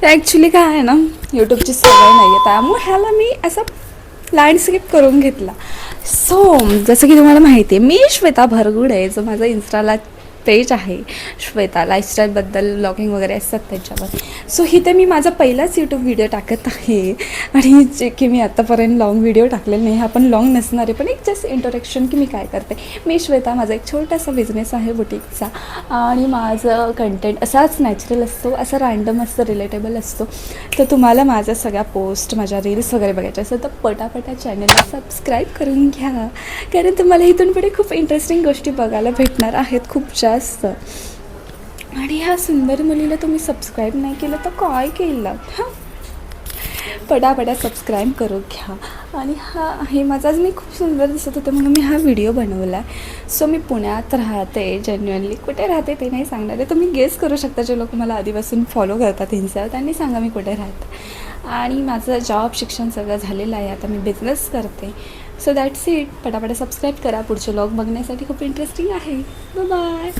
Actually काय आहे ना, यूट्यूबची सवय नाही आहे, त्यामुळे ह्याला मी असा लँडस्केप करून घेतला. सो जसं की तुम्हाला माहिती आहे, मी श्वेता भरगुडे, जो माझा इन्स्टाला पेज आहे, श्वेता लाईफस्टाईलबद्दल ब्लॉगिंग वगैरे असतात त्याच्यावर. सो इथे मी माझा पहिलाच यूट्यूब व्हिडिओ टाकत आहे. आणि जे की मी आत्तापर्यंत लाँग व्हिडिओ टाकलेला नाही, हा पण लाँग नसणार आहे, पण एक जस्ट इंट्रोडक्शन की मी काय करते. मी श्वेता, माझा एक छोटासा बिझनेस आहे बुटीकचा, आणि माझं कंटेंट असाच नॅचरल असतो, असं रँडम असतं, रिलेटेबल असतो. तर तुम्हाला माझ्या सगळ्या पोस्ट, माझ्या रील्स वगैरे बघायच्या असेल तर पटापटा चॅनलला सबस्क्राईब करून घ्या, कारण तुम्हाला इथून पुढे खूप इंटरेस्टिंग गोष्टी बघायला भेटणार आहेत, खूप जास्त. आणि ह्या सुंदर मुलीला तुम्ही सबस्क्राईब नाही केलं तर काय केलं? हां, पटापटा सबस्क्राईब करून घ्या. आणि हे माझाच मी खूप सुंदर दिसत होते म्हणून मी हा व्हिडिओ बनवला आहे. सो मी पुण्यात राहते, जेन्युअनली कुठे राहते ते नाही सांगणार आहे, तुम्ही गेस करू शकता. जे लोक मला आधीपासून फॉलो करतात इन्स्टावर त्यांनी सांगा मी कुठे राहते. आणि माझं जॉब, शिक्षण सगळं झालेलं आहे, आता मी बिझनेस करते. So that's it. पटापटा सबस्क्राईब करा, पुढचे व्लॉग बघण्यासाठी खूप इंटरेस्टिंग आहे. बाय.